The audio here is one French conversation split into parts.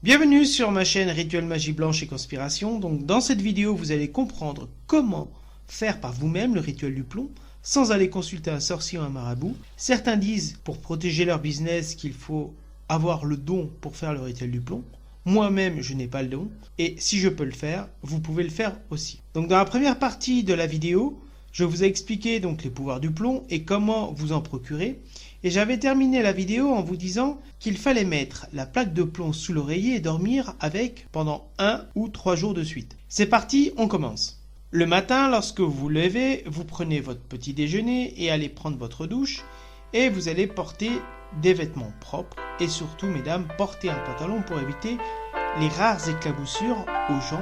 Bienvenue sur ma chaîne Rituel Magie Blanche et Conspiration. Donc dans cette vidéo, vous allez comprendre comment faire par vous-même le rituel du plomb sans aller consulter un sorcier ou un marabout. Certains disent pour protéger leur business qu'il faut avoir le don pour faire le rituel du plomb. Moi-même, je n'ai pas le don et si je peux le faire, vous pouvez le faire aussi. Donc dans la première partie de la vidéo, je vous ai expliqué donc les pouvoirs du plomb et comment vous en procurer. Et j'avais terminé la vidéo en vous disant qu'il fallait mettre la plaque de plomb sous l'oreiller et dormir avec pendant 1 ou 3 jours de suite. C'est parti, on commence. Le matin, lorsque vous vous levez, vous prenez votre petit déjeuner et allez prendre votre douche et vous allez porter des vêtements propres et surtout, mesdames, portez un pantalon pour éviter les rares éclaboussures aux jambes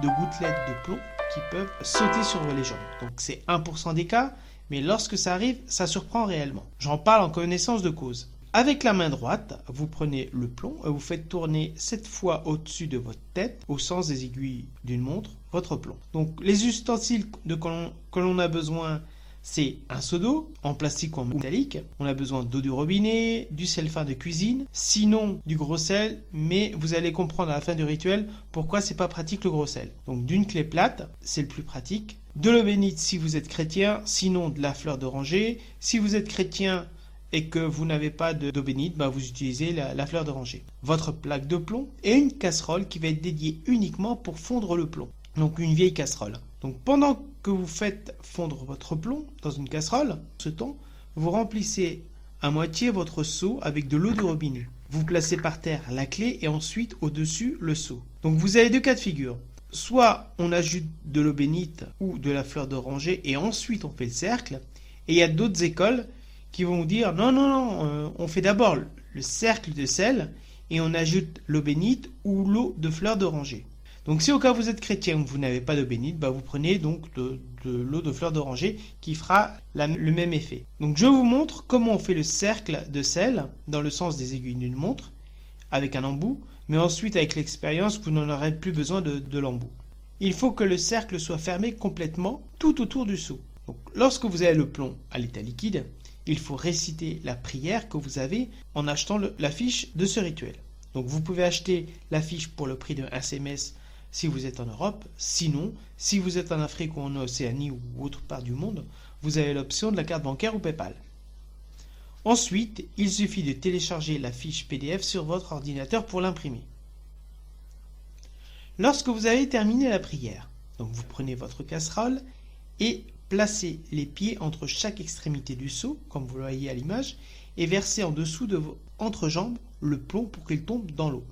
de gouttelettes de plomb qui peuvent sauter sur les jambes. Donc c'est 1% des cas, mais lorsque ça arrive, ça surprend réellement. J'en parle en connaissance de cause. Avec la main droite, vous prenez le plomb et vous faites tourner 7 fois au-dessus de votre tête, au sens des aiguilles d'une montre, votre plomb. Donc les ustensiles que l'on a besoin, c'est un seau d'eau en plastique ou en métallique. On a besoin d'eau du robinet, du sel fin de cuisine, sinon du gros sel, mais vous allez comprendre à la fin du rituel pourquoi c'est pas pratique le gros sel. Donc d'une clé plate, c'est le plus pratique. De l'eau bénite si vous êtes chrétien, sinon de la fleur d'oranger. Si vous êtes chrétien et que vous n'avez pas d'eau bénite, vous utilisez la fleur d'oranger. Votre plaque de plomb et une casserole qui va être dédiée uniquement pour fondre le plomb. Donc une vieille casserole. Donc pendant que vous faites fondre votre plomb dans une casserole, ce temps, vous remplissez à moitié votre seau avec de l'eau du robinet. Vous placez par terre la clé et ensuite au-dessus le seau. Donc vous avez deux cas de figure. Soit on ajoute de l'eau bénite ou de la fleur d'oranger et ensuite on fait le cercle. Et il y a d'autres écoles qui vont vous dire non, on fait d'abord le cercle de sel et on ajoute l'eau bénite ou l'eau de fleur d'oranger. Donc si au cas où vous êtes chrétien ou vous n'avez pas d'eau bénite, vous prenez donc de l'eau de fleur d'oranger qui fera le même effet. Donc je vous montre comment on fait le cercle de sel dans le sens des aiguilles d'une montre avec un embout, mais ensuite avec l'expérience vous n'en aurez plus besoin de l'embout. Il faut que le cercle soit fermé complètement tout autour du seau. Donc lorsque vous avez le plomb à l'état liquide, il faut réciter la prière que vous avez en achetant la fiche de ce rituel. Donc vous pouvez acheter la fiche pour le prix de 1 SMS si vous êtes en Europe. Sinon, si vous êtes en Afrique ou en Océanie ou autre part du monde, vous avez l'option de la carte bancaire ou PayPal. Ensuite, il suffit de télécharger la fiche PDF sur votre ordinateur pour l'imprimer. Lorsque vous avez terminé la prière, donc vous prenez votre casserole et placez les pieds entre chaque extrémité du seau, comme vous le voyez à l'image, et versez en dessous de vos entrejambes le plomb pour qu'il tombe dans l'eau.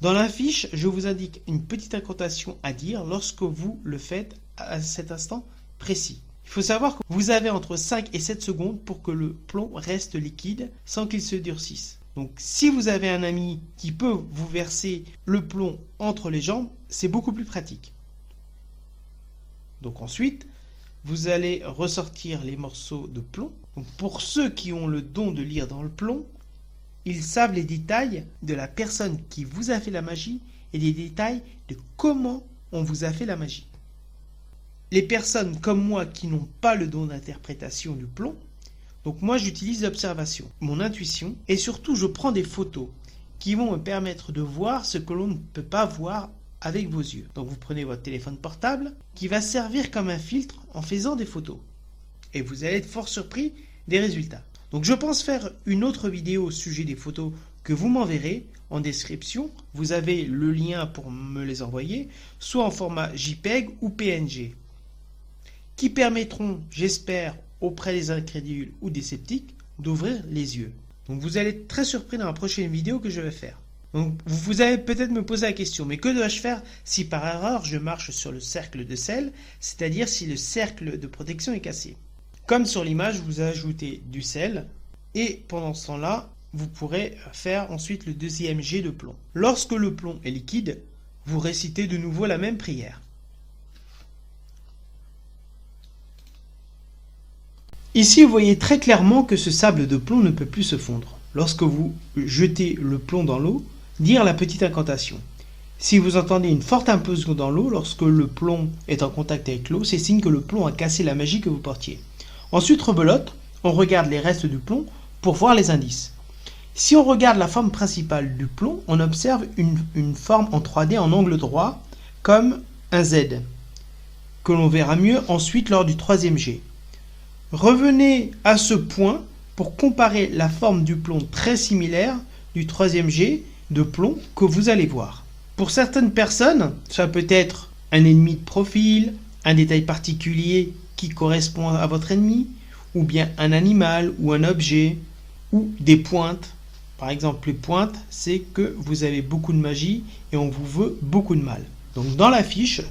Dans la fiche, je vous indique une petite incantation à dire lorsque vous le faites à cet instant précis. Il faut savoir que vous avez entre 5 et 7 secondes pour que le plomb reste liquide sans qu'il se durcisse. Donc si vous avez un ami qui peut vous verser le plomb entre les jambes, c'est beaucoup plus pratique. Donc ensuite, vous allez ressortir les morceaux de plomb. Donc pour ceux qui ont le don de lire dans le plomb, ils savent les détails de la personne qui vous a fait la magie et les détails de comment on vous a fait la magie. Les personnes comme moi qui n'ont pas le don d'interprétation du plomb, donc moi j'utilise l'observation, mon intuition et surtout je prends des photos qui vont me permettre de voir ce que l'on ne peut pas voir avec vos yeux. Donc vous prenez votre téléphone portable qui va servir comme un filtre en faisant des photos. Et vous allez être fort surpris des résultats. Donc je pense faire une autre vidéo au sujet des photos que vous m'enverrez en description. Vous avez le lien pour me les envoyer, soit en format JPEG ou PNG, qui permettront, j'espère, auprès des incrédules ou des sceptiques, d'ouvrir les yeux. Donc vous allez être très surpris dans la prochaine vidéo que je vais faire. Donc vous allez peut-être me poser la question, mais que dois-je faire si par erreur je marche sur le cercle de sel, c'est-à-dire si le cercle de protection est cassé? Comme sur l'image, vous ajoutez du sel et pendant ce temps-là, vous pourrez faire ensuite le deuxième jet de plomb. Lorsque le plomb est liquide, vous récitez de nouveau la même prière. Ici, vous voyez très clairement que ce sable de plomb ne peut plus se fondre. Lorsque vous jetez le plomb dans l'eau, dire la petite incantation. Si vous entendez une forte implosion dans l'eau lorsque le plomb est en contact avec l'eau, c'est signe que le plomb a cassé la magie que vous portiez. Ensuite, rebelote, on regarde les restes du plomb pour voir les indices. Si on regarde la forme principale du plomb, on observe une forme en 3D en angle droit, comme un Z, que l'on verra mieux ensuite lors du troisième jet. Revenez à ce point pour comparer la forme du plomb très similaire du troisième jet de plomb que vous allez voir. Pour certaines personnes, ça peut être un ennemi de profil, un détail particulier qui correspond à votre ennemi, ou bien un animal ou un objet, ou des pointes. Par exemple, les pointes, c'est que vous avez beaucoup de magie et on vous veut beaucoup de mal. Donc dans la fiche,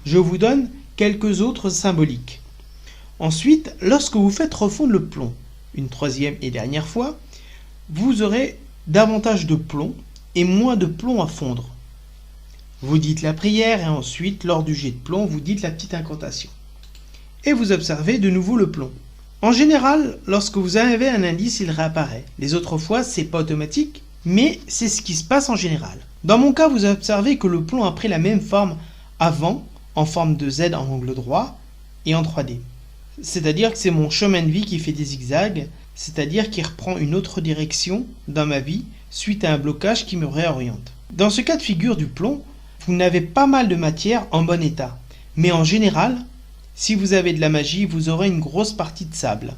je vous donne quelques autres symboliques. Ensuite, lorsque vous faites refondre le plomb, une troisième et dernière fois, vous aurez davantage de plomb et moins de plomb à fondre. Vous dites la prière et ensuite, lors du jet de plomb, vous dites la petite incantation. Et vous observez de nouveau le plomb. En général, lorsque vous avez un indice, il réapparaît. Les autres fois, c'est pas automatique, mais c'est ce qui se passe en général. Dans mon cas, vous observez que le plomb a pris la même forme avant, en forme de Z en angle droit et en 3D. C'est-à-dire que c'est mon chemin de vie qui fait des zigzags, c'est-à-dire qui reprend une autre direction dans ma vie suite à un blocage qui me réoriente. Dans ce cas de figure du plomb, vous n'avez pas mal de matière en bon état, mais en général, si vous avez de la magie, vous aurez une grosse partie de sable.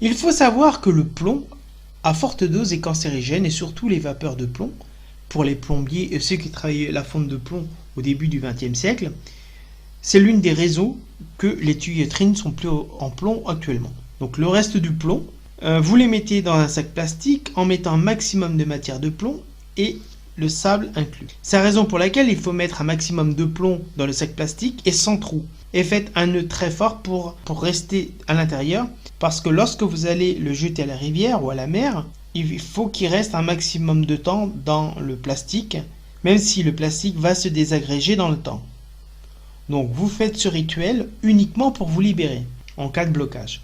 Il faut savoir que le plomb, à forte dose, est cancérigène et surtout les vapeurs de plomb, pour les plombiers et ceux qui travaillaient la fonte de plomb au début du XXe siècle, c'est l'une des raisons que les tuyauteries ne sont plus en plomb actuellement. Donc le reste du plomb, vous les mettez dans un sac plastique en mettant un maximum de matière de plomb et le sable inclus. C'est la raison pour laquelle il faut mettre un maximum de plomb dans le sac plastique et sans trou. Et faites un nœud très fort pour rester à l'intérieur, parce que lorsque vous allez le jeter à la rivière ou à la mer, il faut qu'il reste un maximum de temps dans le plastique, même si le plastique va se désagréger dans le temps. Donc vous faites ce rituel uniquement pour vous libérer en cas de blocage.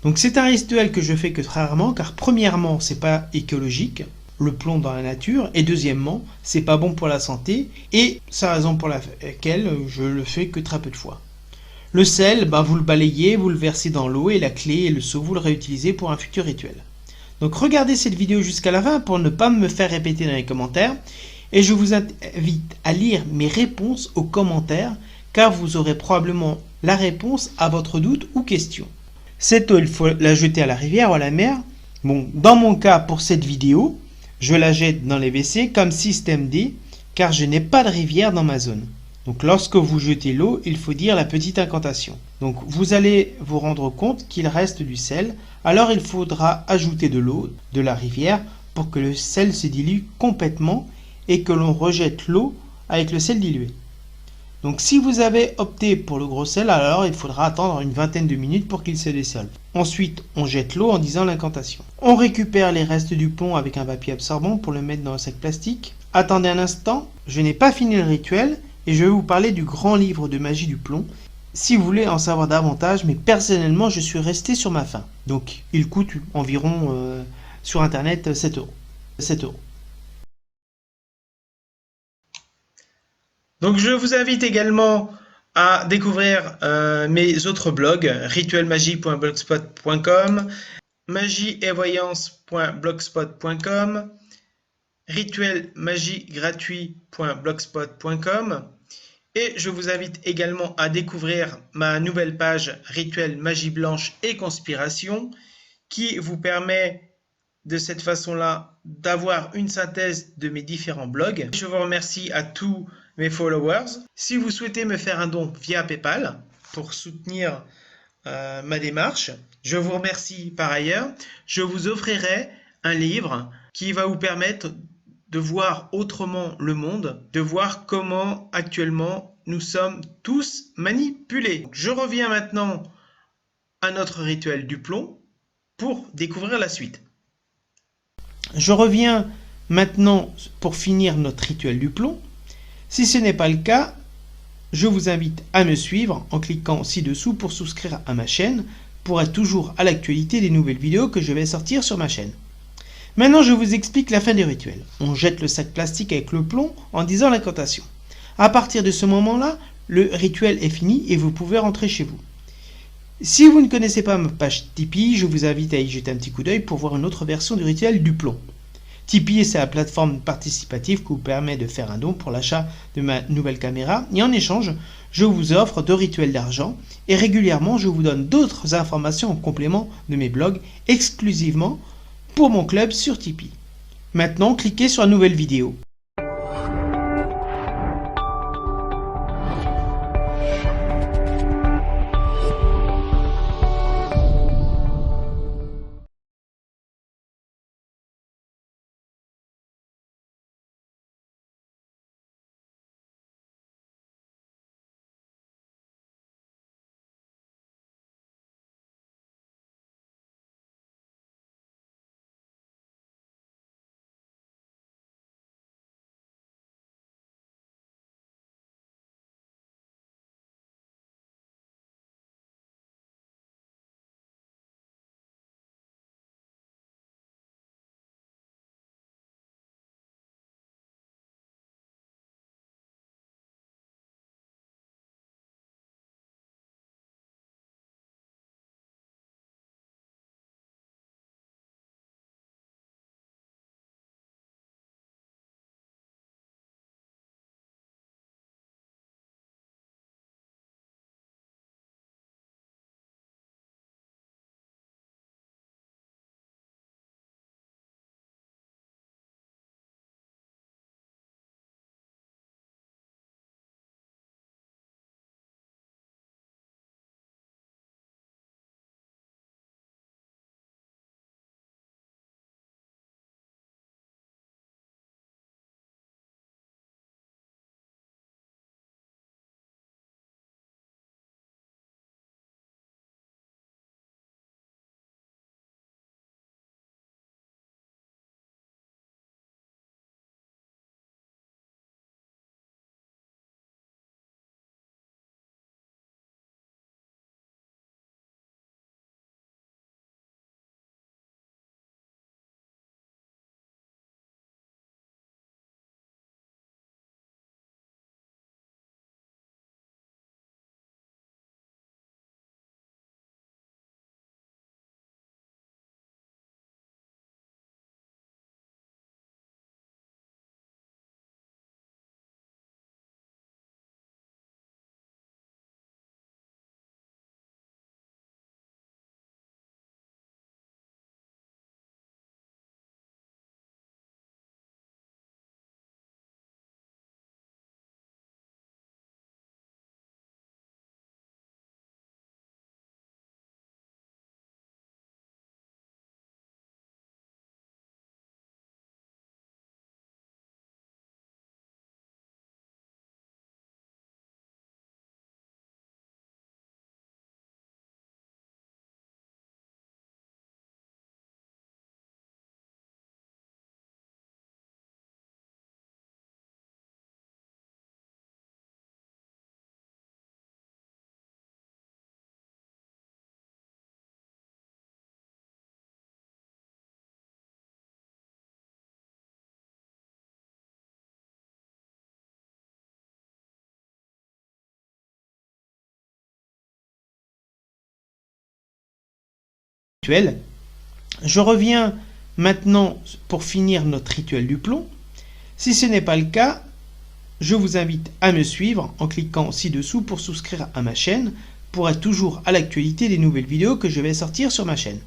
Donc c'est un rituel que je fais que très rarement, car premièrement c'est pas écologique, le plomb dans la nature, et deuxièmement c'est pas bon pour la santé, et c'est la raison pour laquelle je le fais que très peu de fois. Le sel, vous le balayez, vous le versez dans l'eau, et la clé et le seau vous le réutilisez pour un futur rituel. Donc regardez cette vidéo jusqu'à la fin pour ne pas me faire répéter dans les commentaires, et je vous invite à lire mes réponses aux commentaires, car vous aurez probablement la réponse à votre doute ou question. Cette eau, il faut la jeter à la rivière ou à la mer. Bon, dans mon cas, pour cette vidéo, je la jette dans les WC comme système D, car je n'ai pas de rivière dans ma zone. Donc lorsque vous jetez l'eau, il faut dire la petite incantation. Donc vous allez vous rendre compte qu'il reste du sel, alors il faudra ajouter de l'eau de la rivière pour que le sel se dilue complètement et que l'on rejette l'eau avec le sel dilué. Donc si vous avez opté pour le gros sel, alors il faudra attendre une vingtaine de minutes pour qu'il se dissolve. Ensuite, on jette l'eau en disant l'incantation. On récupère les restes du plomb avec un papier absorbant pour le mettre dans un sac plastique. Attendez un instant, je n'ai pas fini le rituel et je vais vous parler du grand livre de magie du plomb si vous voulez en savoir davantage, mais personnellement je suis resté sur ma faim. Donc il coûte environ sur internet 7 euros. 7 euros. Donc je vous invite également à découvrir mes autres blogs, rituelmagie.blogspot.com, magieetvoyance.blogspot.com, rituelmagiegratuit.blogspot.com, et je vous invite également à découvrir ma nouvelle page Rituel Magie Blanche et Conspiration, qui vous permet de cette façon-là d'avoir une synthèse de mes différents blogs. Je vous remercie à tous mes followers. Si vous souhaitez me faire un don via PayPal pour soutenir ma démarche, je vous remercie par ailleurs. Je vous offrirai un livre qui va vous permettre de voir autrement le monde, de voir comment actuellement nous sommes tous manipulés. Je reviens maintenant à notre rituel du plomb pour découvrir la suite. Je reviens maintenant pour finir notre rituel du plomb. Si ce n'est pas le cas, je vous invite à me suivre en cliquant ci-dessous pour souscrire à ma chaîne pour être toujours à l'actualité des nouvelles vidéos que je vais sortir sur ma chaîne. Maintenant, je vous explique la fin du rituel. On jette le sac plastique avec le plomb en disant l'incantation. À partir de ce moment-là, le rituel est fini et vous pouvez rentrer chez vous. Si vous ne connaissez pas ma page Tipeee, je vous invite à y jeter un petit coup d'œil pour voir une autre version du rituel du plomb. Tipeee, c'est la plateforme participative qui vous permet de faire un don pour l'achat de ma nouvelle caméra. Et en échange, je vous offre 2 rituels d'argent. Et régulièrement, je vous donne d'autres informations en complément de mes blogs exclusivement pour mon club sur Tipeee. Maintenant, cliquez sur la nouvelle vidéo. Je reviens maintenant pour finir notre rituel du plomb. Si ce n'est pas le cas, je vous invite à me suivre en cliquant ci-dessous pour souscrire à ma chaîne pour être toujours à l'actualité des nouvelles vidéos que je vais sortir sur ma chaîne.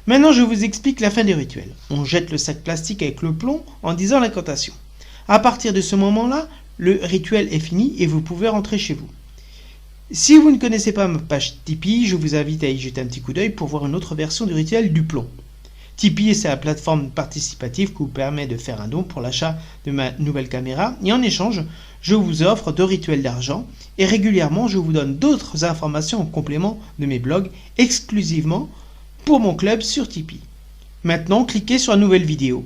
Maintenant, je vous explique la fin du rituel. On jette le sac plastique avec le plomb en disant l'incantation. À partir de ce moment-là, le rituel est fini et vous pouvez rentrer chez vous. Si vous ne connaissez pas ma page Tipeee, je vous invite à y jeter un petit coup d'œil pour voir une autre version du rituel du plomb. Tipeee, c'est la plateforme participative qui vous permet de faire un don pour l'achat de ma nouvelle caméra. Et en échange, je vous offre 2 rituels d'argent. Et régulièrement, je vous donne d'autres informations en complément de mes blogs exclusivement pour mon club sur Tipeee. Maintenant, cliquez sur la nouvelle vidéo.